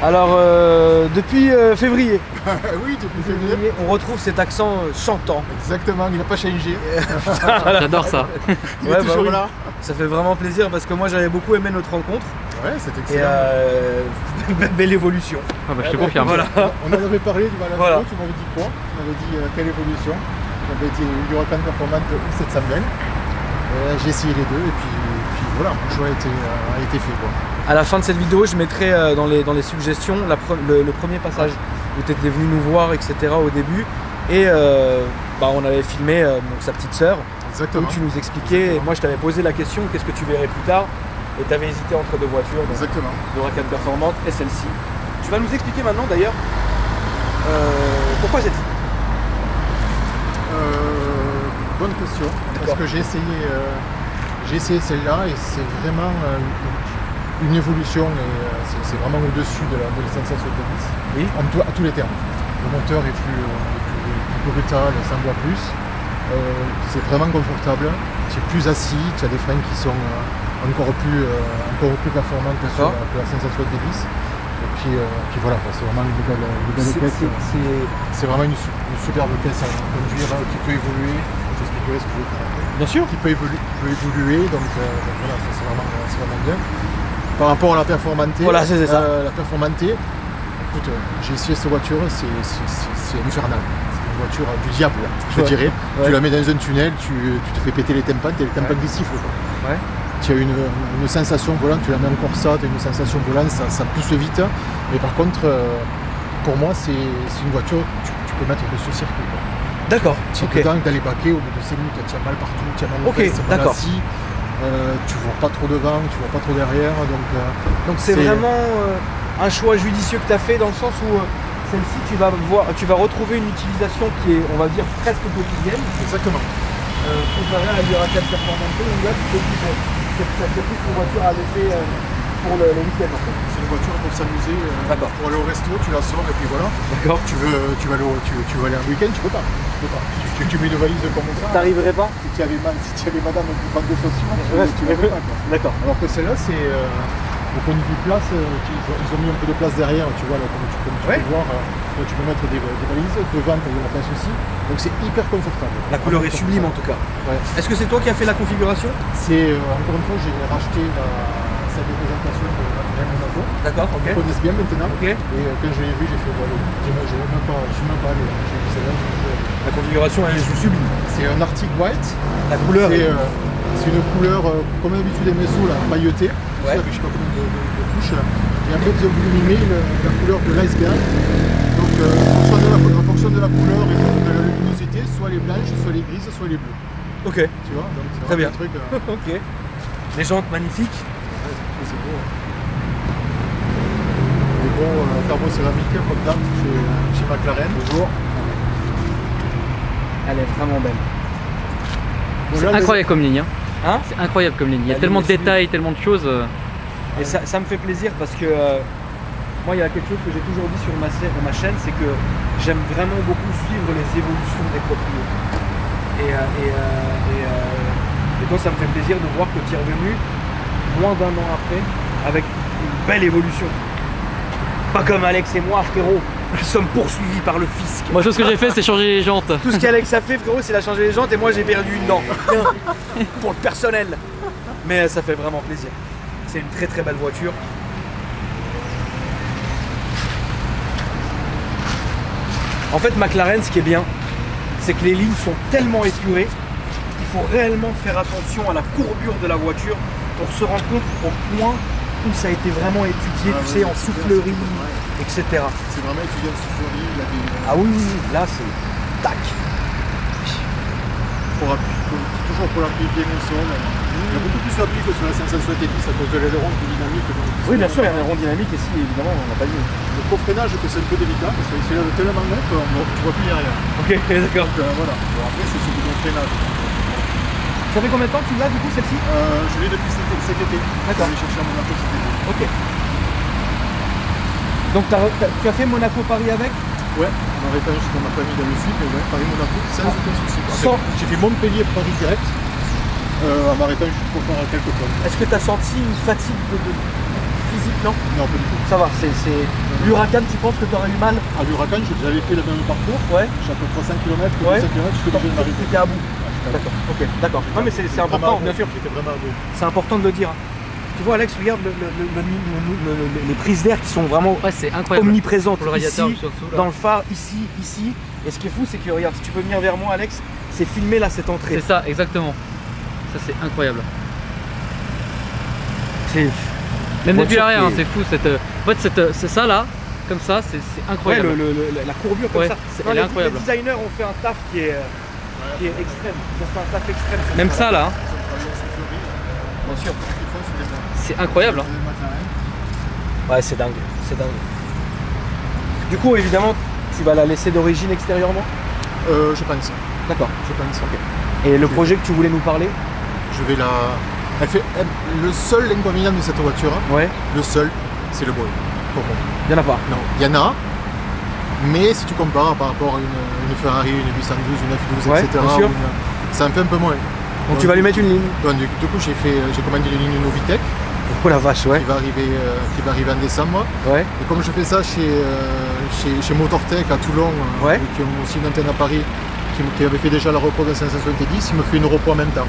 Alors, depuis février. Oui, depuis février. On retrouve cet accent chantant. Exactement, il n'a pas changé. J'adore ça. Il est toujours là. Ça fait vraiment plaisir parce que moi j'avais beaucoup aimé notre rencontre. Ouais, c'est excellent. Et belle évolution. Ah bah, je te confirme. Voilà. On en avait parlé du Valhalla, Voilà. Tu m'avais dit quoi? On avait dit quelle évolution? J'avais dit Huracan Performance ou 720. J'ai essayé les deux et puis voilà, mon choix a été fait, quoi. À la fin de cette vidéo, je mettrai dans les suggestions le premier passage où tu étais venu nous voir, etc. au début. Et on avait filmé sa petite sœur. Exactement. Où tu nous expliquais. Exactement. Et moi je t'avais posé la question, qu'est-ce que tu verrais plus tard? Et tu avais hésité entre deux voitures. Exactement. Huracan Performante et celle-ci. Tu vas nous expliquer maintenant d'ailleurs pourquoi celle-ci? Bonne question. Parce que j'ai essayé celle-là et c'est vraiment une évolution et c'est vraiment au-dessus de la sensation de vis. Oui. À tous les termes. Le moteur est plus brutal, ça en voit plus. C'est vraiment confortable. Tu es plus assis, tu as des freins qui sont encore plus performants que sur la sensation de vis. Et puis voilà, c'est vraiment une belle caisse. C'est vraiment une superbe caisse à conduire qui peut évoluer. Je t'expliquerai ce que je veux faire. Bien sûr. Qui peut évoluer, donc voilà, ça c'est vraiment bien. Par rapport à la Performante, voilà, c'est ça. La Performante, écoute, j'ai essayé cette voiture, c'est infernal. C'est une voiture du diable, je dirais. Ouais. Tu la mets dans un tunnel, tu te fais péter les tympans, t'as les tympans qui sifflent. Ouais. Tu as une sensation volante, tu la mets en Corsa, tu as une sensation volante, ça pousse vite. Mais par contre, pour moi, c'est une voiture que tu peux mettre sur circuit. D'accord. Tu es dedans, dans les baquets, au bout de 5 minutes, tu as mal partout, tu as mal aux fesses, mal assis. Tu vois pas trop devant, tu vois pas trop derrière. Donc c'est vraiment un choix judicieux que tu as fait dans le sens où celle-ci, tu vas retrouver une utilisation qui est, on va dire, presque quotidienne. Exactement. Comparé à la Huracan Performante, où là, tu te dis, ça fait plus une voiture à laisser pour le week-end en fait. C'est une voiture pour s'amuser, pour aller au resto, tu la sors et puis voilà. D'accord. Tu veux aller un week-end, tu peux pas. Tu mets une valise comme ça. T'arriverais pas? Si tu avais madame qui prend des chaussures, tu l'avais pas. D'accord. Alors que celle-là, c'est au point de vue place, ils ont mis un peu de place derrière, tu vois, là, comme tu peux voir. Tu peux mettre des valises, devant tu as de la place aussi. Donc c'est hyper confortable. La couleur est sublime en tout cas. Ouais. Est-ce que c'est toi qui as fait la configuration? C'est encore une fois, j'ai racheté cette représentation de Matériel Monaco. D'accord, ok. Ils connaissent bien maintenant. Okay. Et quand je l'ai vu, j'ai fait voilà, je ne suis même pas allé. J'ai vu celle-là. La configuration elle est sublime. C'est un Arctic White. La couleur c'est une couleur, comme d'habitude des Mezzo, là, pailletée. Ouais. Avec je sais pas combien de couches. Et en fait, ils ont voulu mimer la couleur de l'iceberg. Donc en fonction de la couleur et de la luminosité, soit les blanches, soit les grises, soit les bleues. Ok. Tu vois, donc c'est très bien. Un truc, ok. Les jantes magnifiques. Ouais, c'est beau. Les bons carbo-céramiques comme d'hab chez McLaren. Bonjour. Elle est vraiment belle. C'est incroyable comme ligne. Hein, c'est incroyable comme ligne. Il y a tellement de détails, tellement de choses. Et ça me fait plaisir parce que moi, il y a quelque chose que j'ai toujours dit sur ma chaîne, c'est que j'aime vraiment beaucoup suivre les évolutions des propriétaires. Et toi, ça me fait plaisir de voir que tu es revenu moins d'1 an après avec une belle évolution. Pas comme Alex et moi, frérot. Nous sommes poursuivis par le fisc. Moi, chose que j'ai fait, c'est changer les jantes. Tout ce qu'Alex a fait, frérot, c'est a changé les jantes et moi, j'ai perdu une dent. Pour le personnel. Mais ça fait vraiment plaisir. C'est une très très belle voiture. En fait, McLaren, ce qui est bien, c'est que les lignes sont tellement épurées qu'il faut réellement faire attention à la courbure de la voiture pour se rendre compte au point où ça a été vraiment étudié, tu sais, en soufflerie, etc. C'est vraiment étudié en soufflerie. Ah oui, là c'est tac. Toujours pour l'appui bien au sol. Il y a beaucoup plus d'appui que sur la sensation technique à cause de l'aileron plus dynamique. Oui, bien sûr, il y a un aileron dynamique ici, évidemment, on n'a pas dit. Le coffreinage, que c'est un peu délicat, parce que c'est tellement net que tu vois plus derrière. Ok, d'accord. Voilà. Bon, après, c'est surtout le freinage. Ça fait combien de temps que tu l'as du coup celle-ci? Je l'ai depuis cet été. D'accord. Je vais chercher à Monaco cet été. Ok. Donc tu as fait Monaco-Paris avec? Ouais, en arrêtant chez ma famille dans le sud, mais ouais, Paris-Monaco, sans aucun souci. J'ai fait Montpellier-Paris direct, en m'arrêtant juste pour faire quelques points. Est-ce que tu as senti une fatigue physique, non? Non, pas du tout. Ça va, c'est... L'Huracan, tu penses que tu aurais eu mal? À l'Huracan, j'avais fait le même parcours. Ouais. Chaque 300 km, Ouais. 200 km, je suis obligé de m'arrêter. T'étais à bout. D'accord, ok, d'accord. Non mais c'est important, bien sûr. J'étais vraiment à bout. C'est important de le dire. Tu vois Alex, regarde les prises d'air qui sont vraiment Ouais, c'est incroyable. omniprésentes Pour le radiateur, ici, surtout, là. dans le phare, ici. Et ce qui est fou, c'est que regarde, si tu peux venir vers moi Alex, c'est filmé là cette entrée. C'est ça, exactement. Ça, c'est incroyable. C'est... Même Voiture depuis l'arrière, qui hein, est- c'est fou. En fait, c'est ça là, comme ça, c'est Ouais, incroyable. la courbure comme Ouais, ça. elle est Les incroyable. designers ont fait un taf qui est extrême. Ils ont fait un taf extrême. sur Même ce ça phare-là. là, hein, Bien sûr. c'est incroyable. Hein. Ouais, c'est dingue. Du coup, évidemment, tu vas la laisser d'origine extérieurement? Je pense. D'accord. Je pense. Et le projet que tu voulais nous parler? Je vais la. Le seul inconvénient de cette voiture, Ouais. le seul, c'est le bruit. Pour moi. Il y en a pas. Non, il y en a, mais si tu compares par rapport à une Ferrari, une 812, une F12, Ouais, etc., bien sûr. ça en fait un peu moins. Donc tu vas lui mettre une ligne. Donc, du coup, j'ai commandé une ligne Novitec Oh la vache, ouais. qui va arriver en décembre. Ouais. Et comme je fais ça chez Motortech à Toulon, Ouais. qui ont aussi une antenne à Paris, qui avait fait déjà la repro de 570, il me fait une repro en même temps.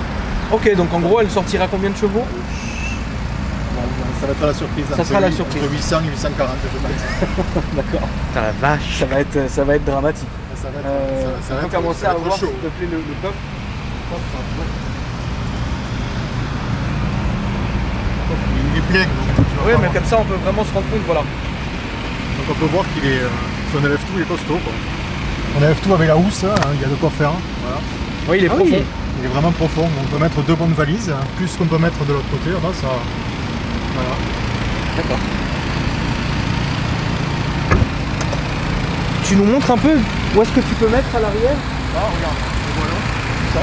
Ok, donc en gros, elle sortira combien de chevaux? Ça va être la surprise. Ça sera la surprise. Entre 800 et 840, je pense. D'accord. Putain, la vache. Ça va être dramatique. Ça va On peut être, commencer ça va à être voir, s'il chaud. te plaît, le coffre. Il est plein. Donc, tu vas Oui, pas mais voir. comme ça, on peut vraiment se rendre compte, voilà. Donc on peut voir qu'il est. Son LF2 il est costaud. Quoi. On LF2 avec la housse, hein, il y a de quoi faire. Voilà. Oui, il est Ah profond. oui. Il est vraiment profond. On peut mettre deux bonnes valises, hein, plus qu'on peut mettre de l'autre côté. Là, ça. Voilà. D'accord. Tu nous montres un peu où est-ce que tu peux mettre à l'arrière? Là, regarde. Et voilà. Ça.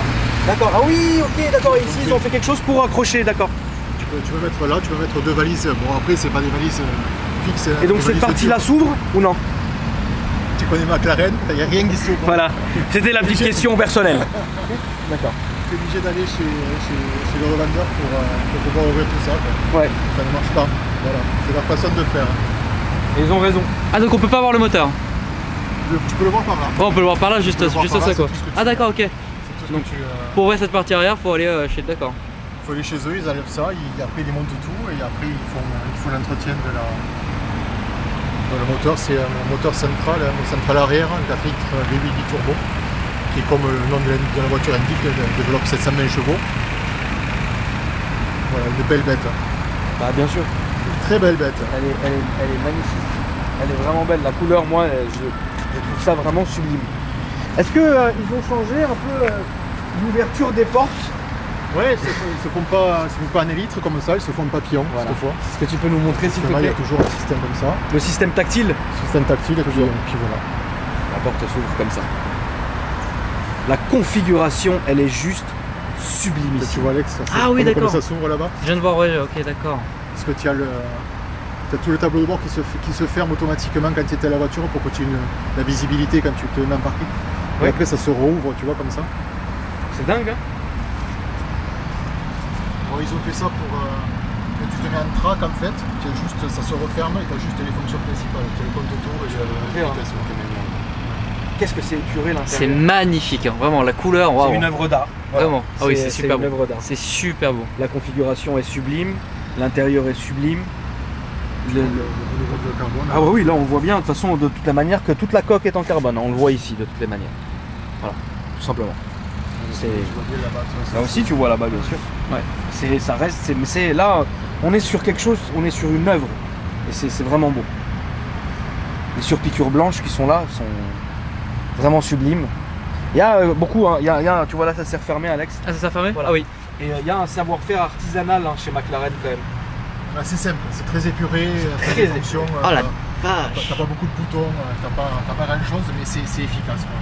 D'accord. Ah oui, ok, d'accord. Ici, ils ont fait quelque chose pour accrocher, d'accord. Tu peux mettre là, tu peux mettre deux valises. Bon, après, c'est pas des valises fixes. Et donc des cette valises partie-là dures. s'ouvre ou non? Tu connais McLaren, il n'y a rien qui s'ouvre. Voilà. C'était la petite question personnelle. D'accord. Tu es obligé d'aller chez le revendeur pour pouvoir ouvrir tout ça. Quoi. Ouais. Ça ne marche pas. Voilà. C'est leur façon de faire. Ils ont raison. Ah, donc on peut pas voir le moteur. Tu peux le voir par là. Oh, on peut le voir par là, juste Tu peux le voir juste par là, ça quoi. c'est tout ce que tu Ah, veux. d'accord, ok. C'est tout ce Donc, que tu. Pour ouvrir cette partie arrière, faut aller chez. D'accord. Il faut aller chez eux, ils enlèvent ça, après ils montent tout et après ils font l'entretien de la. Le moteur, c'est un moteur central, un central arrière, un 4 litres V8 turbo, qui comme le nom de la voiture indique, développe 720 chevaux. Voilà, une belle bête. Bah bien sûr. Une très belle bête. Elle est magnifique. Elle est vraiment belle. La couleur, moi, je trouve ça vraiment sublime. Est-ce que ils ont changé un peu l'ouverture des portes? Ouais, ils se font pas en élytre comme ça, ils se font en papillon Voilà. cette fois. Est-ce que tu peux nous montrer s'il te Là, il y plaît a toujours un système comme ça, le système tactile? système tactile et puis voilà. La porte s'ouvre comme ça. La configuration, elle est juste sublime Et ici. tu vois Alex, ça, Ah oui, comme d'accord. ça s'ouvre là-bas. Je viens de voir, ouais, ok, d'accord. Parce que tu as tout le tableau de bord qui se ferme automatiquement quand tu es à la voiture pour que tu aies la visibilité quand tu te mets en parking. Et Ouais. après ça se rouvre, tu vois, comme ça. C'est dingue, hein? Bon, ils ont fait ça pour quand tu te mets en track en fait, ça se referme et tu as juste les fonctions principales. Tu as le compte autour et la vitesse. Qu'est-ce que c'est épuré C'est l'intérieur? magnifique, hein, vraiment, la couleur, waouh. C'est une œuvre d'art. Voilà. Vraiment. Ah oui, c'est super une beau. œuvre d'art. C'est super beau. La configuration est sublime, l'intérieur est sublime. Ah oui, là on voit bien de toute façon de toute la manière que toute la coque est en carbone, on le voit ici de toutes les manières. Voilà, tout simplement. Là aussi tu vois là-bas bien sûr. Ouais. Ça reste, c'est là on est sur quelque chose, on est sur une œuvre et c'est vraiment beau. Les surpiqûres blanches qui sont là sont vraiment sublimes. Il y a beaucoup, hein, tu vois là ça s'est refermé Alex. Ah, ça s'est fermé? Voilà. Ah oui. Et il y a un savoir-faire artisanal hein, chez McLaren quand même. C'est simple, c'est très épuré, très très fonctions. Oh la T'as vache. pas beaucoup de boutons, t'as pas grand chose, mais c'est efficace. Quoi.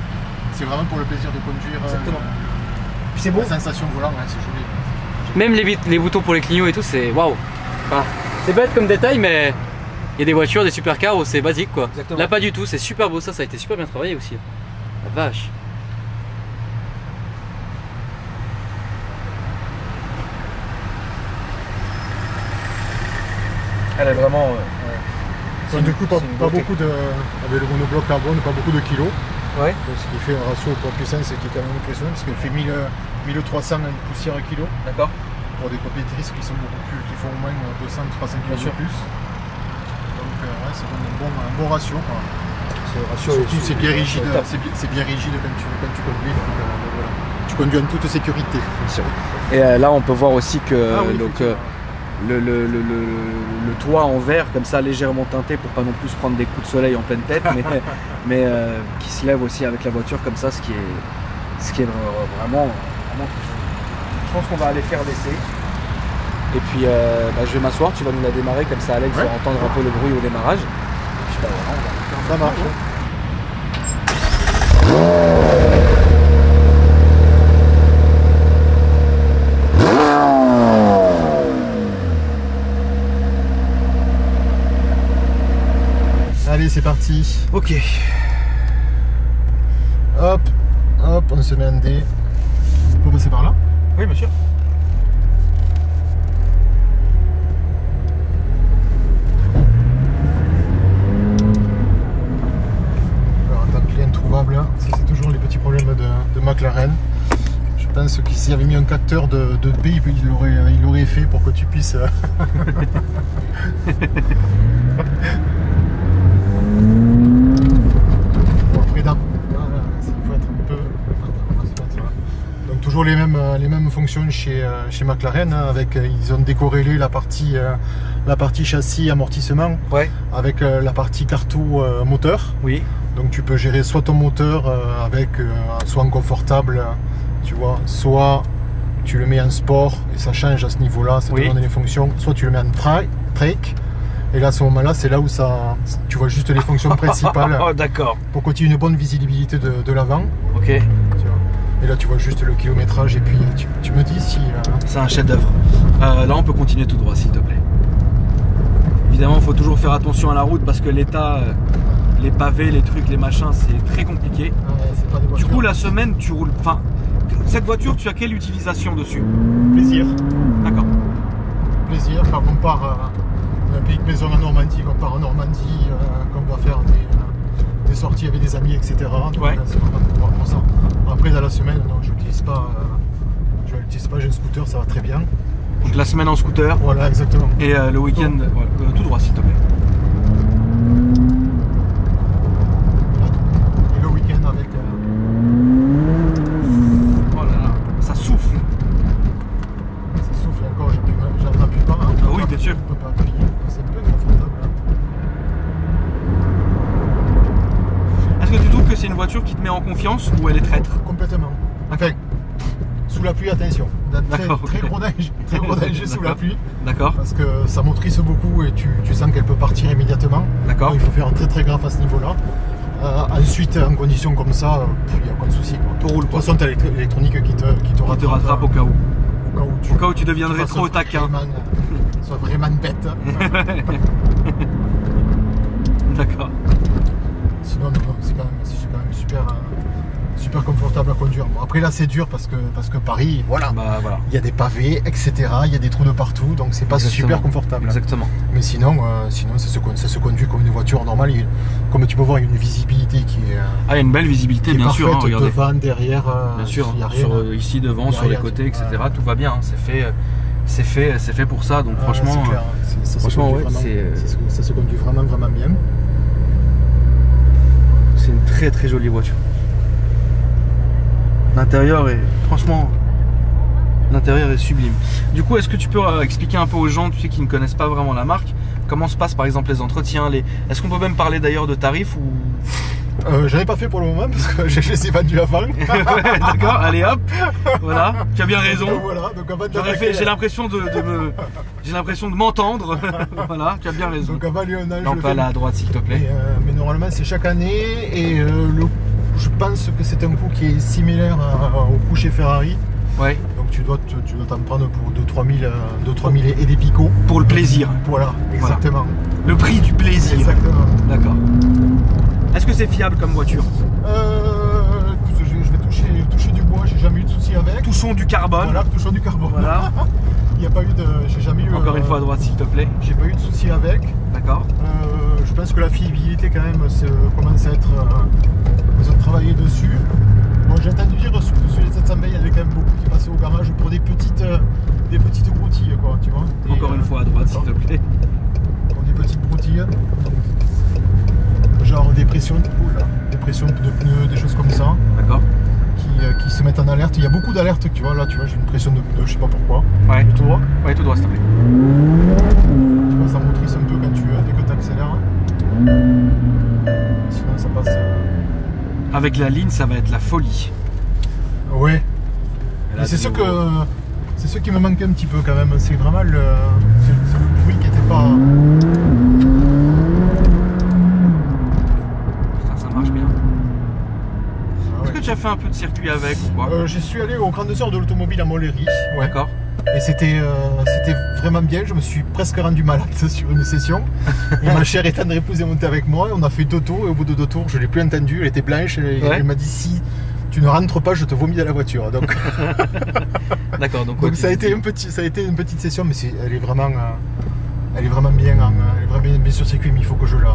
C'est vraiment pour le plaisir de conduire. Exactement. Puis c'est beau. La sensation volant, ouais, c'est joli. Même les boutons pour les clignots et tout, c'est waouh. Enfin, c'est bête comme détail, mais il y a des voitures, des supercars où c'est basique quoi. Exactement. Là, pas du tout, c'est super beau, ça a été super bien travaillé aussi. La vache. Elle est vraiment... Donc, du coup, pas beauté. beaucoup de... Avec le monobloc carbone, pas beaucoup de kilos. Ouais. Donc, ce qui fait un ratio poids puissance qui est quand même impressionnant, parce qu'elle fait 1300 poussières kilo. D'accord. Pour des compétitrices qui sont beaucoup plus, qui font au moins 200-300 kg de plus. Donc ouais, ça donne un bon ratio. Quoi. Ce ratio Surtout c'est bien rigide, top. c'est bien rigide quand tu conduis. Donc, voilà. Tu conduis en toute sécurité. Et là on peut voir aussi que donc, effectivement. le toit en verre comme ça légèrement teinté pour pas non plus se prendre des coups de soleil en pleine tête, mais qui se lève aussi avec la voiture comme ça, ce qui est vraiment je pense qu'on va aller faire l'essai. Et puis je vais m'asseoir, tu vas nous la démarrer comme ça Alex va entendre un peu le bruit au démarrage. Et puis voilà, on va faire Ça marche. Allez, c'est parti. Ok. Hop, hop, on se met un dé. On peut passer par là? Oui, bien sûr. Alors, en tant que client trouvable, ça c'est toujours les petits problèmes de McLaren. Je pense que s'il avait mis un capteur de B, il l'aurait fait pour que tu puisses. Bon, après, il faut être un peu. Donc, toujours les mêmes fonctions chez McLaren. Avec, ils ont décorrélé la partie châssis amortissement avec la partie cartou moteur. Oui. Donc tu peux gérer soit ton moteur avec soit en confortable, tu vois, soit tu le mets en sport et ça change à ce niveau-là, ça te donne les fonctions, soit tu le mets en trike et là à ce moment-là c'est là où tu vois juste les fonctions principales. Oh, d'accord. Pour que tu aies une bonne visibilité de l'avant. Ok. Tu vois. Et là tu vois juste le kilométrage et puis tu me dis si... C'est un chef d'œuvre. Là on peut continuer tout droit s'il te plaît. Évidemment il faut toujours faire attention à la route parce que l'état... les pavés, les trucs, les machins, c'est très compliqué. c'est pas des Du coup, la semaine, tu roules. Enfin, cette voiture, tu as quelle utilisation dessus? Plaisir. D'accord. Plaisir. Quand on part d'un pays de maison en Normandie, quand on part en Normandie, quand on va faire des sorties avec des amis, etc. Donc, c'est vraiment ça. Après, dans la semaine, non, je l'utilise pas. J'ai un scooter, ça va très bien. Donc la semaine en scooter. Voilà, exactement. Et le week-end, tout droit, s'il te plaît. Avec oh là là, ça souffle. Ça souffle encore, j'en appuie pas. Hein. Ah oui, bien sûr. On peut pas appuyer, c'est un peu confortable. Est-ce que tu trouves que c'est une voiture qui te met en confiance ou elle est traître? Complètement. Enfin, sous la pluie, attention. Très gros danger sous la pluie. D'accord. Parce que ça motrice beaucoup et tu sens qu'elle peut partir immédiatement. D'accord. Il faut faire très gaffe à ce niveau-là. Ensuite, en conditions comme ça, il n'y a pas de souci. Tout roule. De toute façon, tu as l'électronique qui te rattrape au cas où. Au cas où tu deviendrais trop taquin. Sois vraiment bête. D'accord. Sinon, c'est quand même super confortable à conduire. Bon, après là, c'est dur parce que Paris, voilà. Il y a des pavés, etc. Il y a des trous de partout, donc c'est pas super confortable. Exactement. Mais sinon ça se conduit comme une voiture normale. Comme tu peux voir, il y a une visibilité qui est. Il y a une belle visibilité, bien sûr. Hein, devant, derrière. Bien sûr. Ici, devant, sur les côtés, etc. Tout va bien. C'est fait pour ça. Donc franchement, ça se conduit vraiment bien. C'est une très jolie voiture. L'intérieur est, franchement, l'intérieur est sublime. Du coup, est-ce que tu peux expliquer un peu aux gens, tu sais, qui ne connaissent pas vraiment la marque, comment se passent par exemple les entretiens, est-ce qu'on peut même parler d'ailleurs de tarifs ou... J'en ai pas fait pour le moment parce que je les ai vendus avant. D'accord, allez hop, voilà, tu as bien raison. Voilà, donc j'ai l'impression de m'entendre. Voilà, tu as bien raison. Donc avant Léonard, non, pas là à droite s'il te plaît. Mais normalement c'est chaque année et je pense que c'est un coût qui est similaire au coût chez Ferrari. Ouais. Donc tu dois t'en prendre pour 2-3 000 et des picots. Pour le plaisir. Voilà, exactement. Voilà. Le prix du plaisir. Exactement. D'accord. Est-ce que c'est fiable comme voiture? Je vais toucher du bois, j'ai jamais eu de soucis avec. Touchons du carbone. Voilà, touchons du carbone. Voilà. il n'y a pas eu de... J'ai jamais eu... Encore une fois à droite s'il te plaît. J'ai pas eu de soucis avec. D'accord. Je pense que la fiabilité quand même commence à être... ils ont travaillé dessus. Bon, j'ai entendu dire sur les 700B, il y avait quand même beaucoup qui passaient au garage pour des petites broutilles, quoi, tu vois. Encore une fois à droite s'il te plaît. Pour des petites broutilles. Genre des pressions de pneus, des choses comme ça. D'accord. Qui se mettent en alerte. Il y a beaucoup d'alertes, tu vois. Là, tu vois, j'ai une pression de pneu, je sais pas pourquoi. Ouais. Tout droit. Ouais, tout droit s'il te plaît. Tu vois, ça motrice un peu quand dès que tu accélères. Sinon, ça passe. Avec la ligne, ça va être la folie. Ouais. Là, c'est sûr que c'est ce qui me manquait un petit peu quand même. C'est vraiment le bruit qui était pas. Putain, ça marche bien. Ah Est-ce ouais. que tu as fait un peu de circuit avec ou quoi? Je suis allé au Grand Heures de l'automobile à Montlhéry. Ouais. D'accord. Et c'était vraiment bien. Je me suis presque rendu malade sur une session. Et ma chère et tendre épouse est montée avec moi. On a fait 2 tours et au bout de 2 tours, je l'ai plus entendue. Elle était blanche et Ouais. elle m'a dit si tu ne rentres pas, je te vomis dans la voiture. Donc, D'accord. Donc ça a été une petite session, mais elle est vraiment bien. Elle est vraiment bien sur circuit, mais il faut que je la.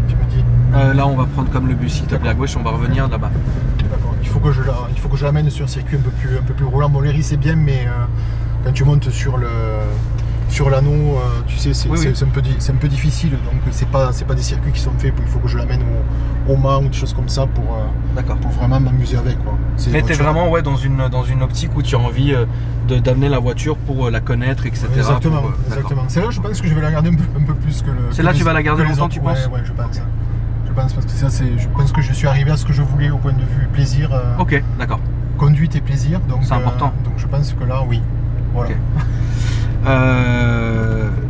Tu me dis. là, on va prendre comme le bus s'il te plaît à gauche. On va revenir là-bas. D'accord. Il faut que je l'amène sur un circuit un peu plus roulant. Montlhéry c'est bien, mais quand tu montes sur l'anneau, tu sais, c'est un peu difficile. Donc c'est pas des circuits qui sont faits. Il faut que je l'amène au Mans ou des choses comme ça pour vraiment m'amuser avec, quoi. Mais t'es vraiment dans une optique où tu as envie d'amener la voiture pour la connaître, etc. Exactement. Pour, Exactement. C'est là, je pense que je vais la garder un peu plus que le. C'est là, tu vas la garder longtemps, tu penses? Ouais, je pense. Je pense parce que je pense que je suis arrivé à ce que je voulais au point de vue plaisir. Ok, d'accord. Conduite et plaisir. Donc c'est important. Donc je pense que là, oui. Voilà. Okay.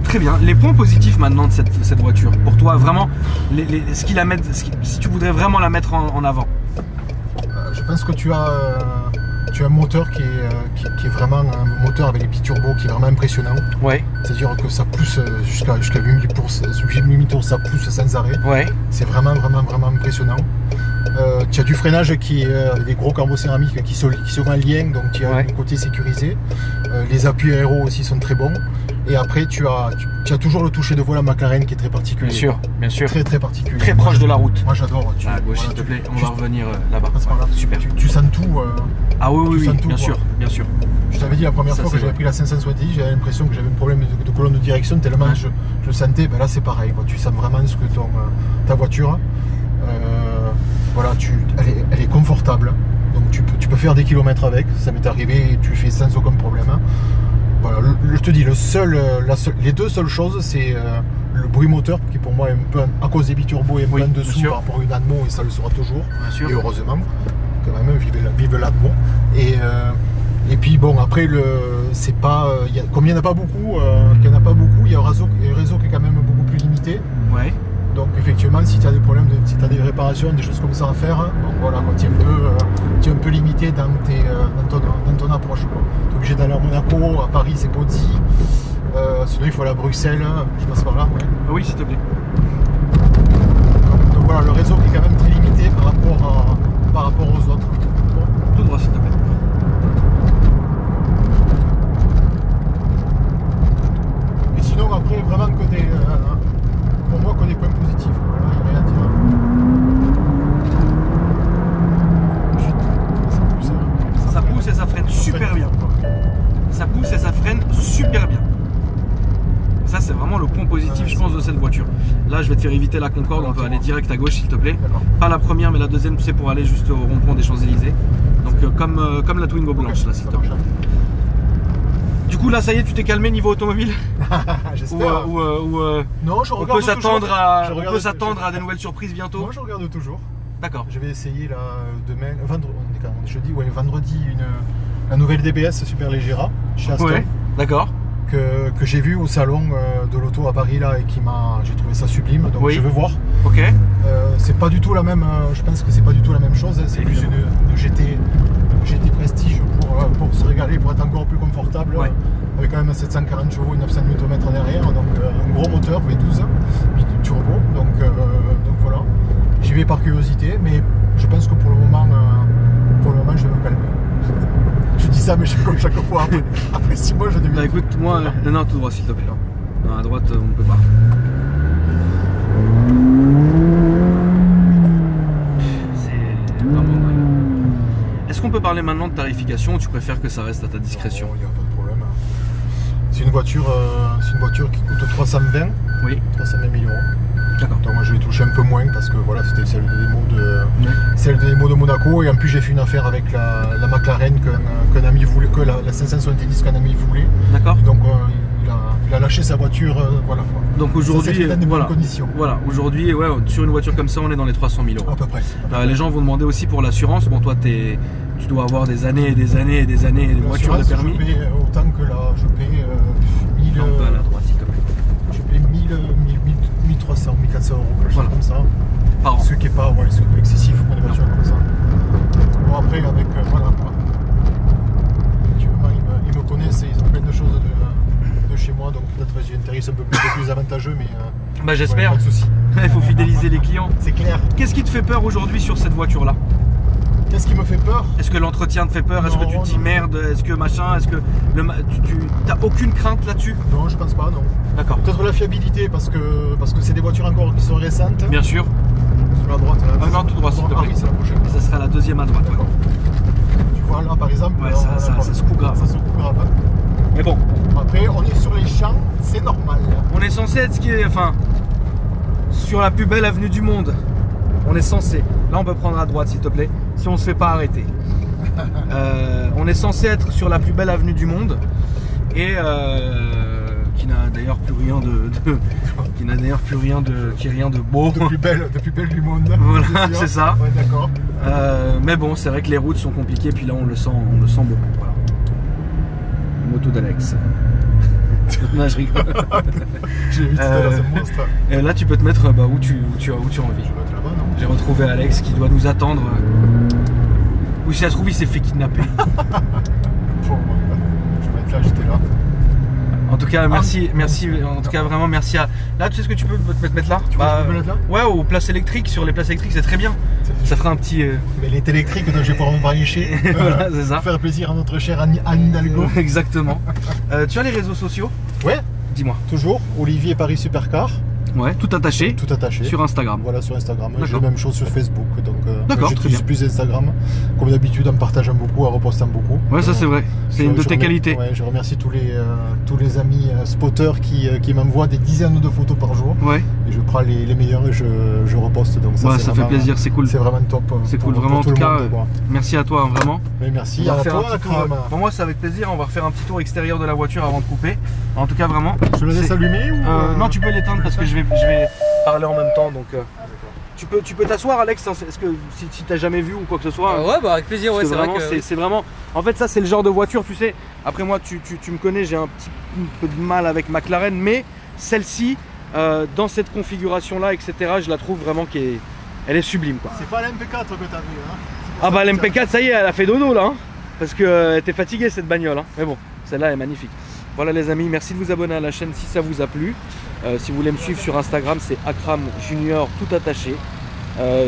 Très bien. Les points positifs maintenant de cette voiture, pour toi, vraiment, si tu voudrais vraiment la mettre en avant. Je pense que tu as un moteur qui est vraiment un moteur avec les petits turbos qui est vraiment impressionnant. Ouais. C'est-à-dire que ça pousse jusqu'à 8000 tours, ça pousse sans arrêt. Ouais. C'est vraiment impressionnant. Tu as du freinage qui est avec des gros carreaux céramiques qui sont en lien, donc tu as un côté sécurisé. Les appuis aéros aussi sont très bons. Et après, tu as toujours le toucher de volant McLaren qui est très particulier. Bien sûr. Très particulier. Très proche de la route. Moi j'adore. À gauche, s'il te plaît, on va revenir là-bas. Super. Tu sens tout. Ah oui, tout, bien sûr. Je t'avais dit la première fois que j'avais pris la 570, j'avais l'impression que j'avais un problème de colonne de direction tellement je le sentais. Ben là c'est pareil, quoi. Tu sens vraiment ce que ta voiture. Voilà, elle est confortable. Donc tu peux faire des kilomètres avec. Ça m'est arrivé et tu le fais sans aucun problème. Voilà, je te dis, les deux seules choses, c'est le bruit moteur qui pour moi est un peu à cause des biturbo et un peu en dessous par rapport à une Admo et ça le sera toujours. Et heureusement, quand même, vive l'Admo. Et puis bon, après c'est pas, comme il n'y en a pas beaucoup, il y a un réseau qui est quand même beaucoup plus limité. Ouais. Donc effectivement, si tu as des problèmes, si tu as des réparations, des choses comme ça à faire, bon, voilà, tu es un peu limité dans ton approche. Tu es obligé d'aller à Monaco, à Paris c'est Pozzi, sinon il faut aller à Bruxelles, je passe par là. Ouais. Oui, s'il te plaît. Donc voilà, le réseau qui est quand même très limité par rapport aux autres. Tout droit, s'il te plaît. Et sinon après, vraiment côté... pour moi, que des points positifs. Voilà, il n'y a rien à dire. Ça pousse et ça freine super bien. Ça pousse et ça freine super bien. Ça, c'est vraiment le point positif, je pense, de cette voiture. Là, je vais te faire éviter la Concorde. On peut aller direct à gauche, s'il te plaît. Pas la première, mais la deuxième, c'est pour aller juste au rond-point des Champs-Élysées. Donc, comme la Twingo blanche, là, s'il te plaît. Du coup, là, ça y est, tu t'es calmé niveau automobile? J'espère. Non, je regarde on peut s'attendre à des nouvelles surprises bientôt. Moi, je regarde toujours. D'accord. Je vais essayer là demain, vendredi, la nouvelle DBS Super Leggera chez Aston. Ouais, d'accord. Que j'ai vu au salon de l'auto à Paris là et j'ai trouvé ça sublime. Donc je veux voir. Ok. C'est pas du tout la même. Je pense que c'est pas du tout la même chose. C'est plus une GT Prestige pour se régaler, pour être encore plus confortable. Ouais. Avec quand même 740 chevaux et 900 Nm derrière, donc un gros moteur V12 turbo, donc voilà. J'y vais par curiosité, mais je pense que pour le moment je vais me calmer. Je dis ça, mais comme chaque fois. Après 6 mois, je n'ai Bah écoute, moi, non, tout droit s'il te plaît. Non, à droite, on ne peut pas. C'est vraiment dingue. Est-ce qu'on peut parler maintenant de tarification ou tu préfères que ça reste à ta discrétion? Il n'y a pas de problème. C'est une voiture qui coûte 320 Oui. 320 000 euros. D'accord. Donc moi je l'ai touché un peu moins parce que voilà, c'était celle de démo de Monaco, et en plus j'ai fait une affaire avec la McLaren qu'un ami voulait, que la 570 qu'un ami voulait. D'accord. Donc il a lâché sa voiture, voilà. Donc aujourd'hui, voilà. Conditions. Voilà, aujourd'hui, ouais, sur une voiture comme ça, on est dans les 300 000 euros. À peu près. Les gens vont demander aussi pour l'assurance. Bon, toi, tu dois avoir des années et des années et des années de voitures de permis. Je paie autant que là, je paie 1000. Un peu à la droite, s'il te plaît. Je paie 1300, 1400 euros, quelque chose Voilà. comme ça. Par an. Ce qui n'est pas excessif pour une voiture comme ça. Bon, après, avec. Voilà. Effectivement, ils me connaissent et ils ont plein de choses de chez moi, donc peut-être j'ai un tarif un peu plus avantageux, mais. Bah, j'espère. Pas de soucis. Il faut fidéliser les clients. C'est clair. Qu'est-ce qui te fait peur aujourd'hui sur cette voiture-là? Qu'est-ce qui me fait peur? Est-ce que l'entretien te fait peur? Est-ce que tu te dis merde? Est-ce que machin? Est-ce que tu t'as aucune crainte là-dessus? Non, je pense pas, non. D'accord. Peut-être la fiabilité parce que c'est des voitures encore qui sont récentes. Bien sûr. Sur la droite là. Ah non, tout droit s'il te plaît. Ah oui, c'est la prochaine. Ça sera la deuxième à droite. Ouais. Tu vois là par exemple. Ouais, ça se coupe grave. Ça se coupe grave. Mais bon. Après, on est sur les champs, c'est normal. On est censé être sur la plus belle avenue du monde. On est censé. Là, on peut prendre à droite, s'il te plaît, si on se fait pas arrêter. On est censé être sur la plus belle avenue du monde et qui n'a d'ailleurs plus rien de beau. De plus belle du monde. Voilà, c'est ça. Ouais, d'accord. Mais bon, c'est vrai que les routes sont compliquées, puis là, on le sent beaucoup. Voilà. La moto d'Alex. Non, je rigole. Je l'ai vu tout à l'heure, ce monstre. Et là, tu peux te mettre où tu as envie. Je vais mettre là-bas, non? J'ai retrouvé Alex qui doit nous attendre. Ou si ça se trouve, il s'est fait kidnapper. Bon, je vais mettre là, j'étais là. En tout cas, merci. En tout cas, vraiment, merci à. Là, tu sais ce que tu peux te mettre là? Tu peux me mettre là? Ouais, aux places électriques. Sur les places électriques, c'est très bien. Ça fera un petit. Mais il est électrique, donc je vais pouvoir me brancher. Voilà, c'est ça. Faire plaisir à notre chère Anne Hidalgo. Exactement. Tu as les réseaux sociaux? Ouais. Dis-moi. Toujours. Olivier Paris Supercar. Ouais, tout attaché. Tout attaché. Sur Instagram. Voilà, sur Instagram. J'ai la même chose sur Facebook. Donc, d'accord, j'utilise plus Instagram. Comme d'habitude, en partageant beaucoup, en repostant beaucoup. Ouais, ça c'est vrai. C'est une de tes qualités. Ouais, je remercie tous les amis spotters qui m'envoient des dizaines de photos par jour. Ouais. Et je prends les meilleures et je reposte. Donc ça, ouais, ça fait plaisir, c'est cool. C'est vraiment top. C'est cool, vraiment. En tout cas, merci à toi, vraiment. Mais merci à toi, Akram. Pour moi, c'est avec plaisir. On va refaire un petit tour extérieur de la voiture avant de couper. En tout cas, vraiment. Je le laisse allumer ou non, tu peux l'éteindre parce que je vais parler en même temps. Donc, tu peux t'asseoir, Alex. Est-ce que si t'as jamais vu ou quoi que ce soit? Ouais, bah avec plaisir. Ouais, c'est vrai que c'est vraiment. En fait, ça, c'est le genre de voiture, tu sais. Après moi, tu me connais, j'ai un petit peu de mal avec McLaren, mais celle-ci, dans cette configuration-là, etc., je la trouve vraiment elle est sublime, quoi. C'est pas l'MP4 que t'as vu, hein? Ah bah l'MP4, ça y est, elle a fait dodo là, hein, parce que était fatiguée cette bagnole, hein. Mais bon, celle-là est magnifique. Voilà les amis, merci de vous abonner à la chaîne si ça vous a plu. Si vous voulez me suivre sur Instagram, c'est Akram Junior tout attaché.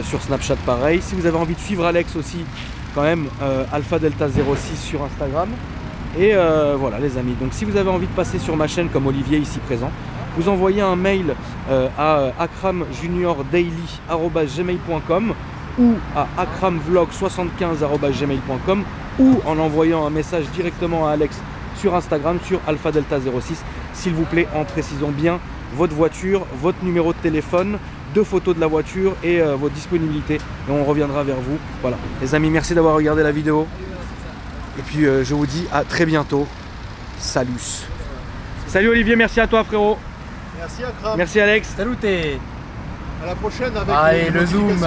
Sur Snapchat pareil. Si vous avez envie de suivre Alex aussi, quand même, Alpha Delta 06 sur Instagram. Et voilà les amis, donc si vous avez envie de passer sur ma chaîne comme Olivier ici présent, vous envoyez un mail à akramjuniordaily@gmail.com ou à akramvlog75@gmail.com ou en envoyant un message directement à Alex sur Instagram sur Alpha Delta 06, s'il vous plaît, en précisant bien votre voiture, votre numéro de téléphone, 2 photos de la voiture et votre disponibilité, et on reviendra vers vous. Voilà les amis, merci d'avoir regardé la vidéo et puis je vous dis à très bientôt. Salut. Salut Olivier, merci à toi frérot. Merci Akram. Merci Alex. Salut. À la prochaine avec allez, les le zoom.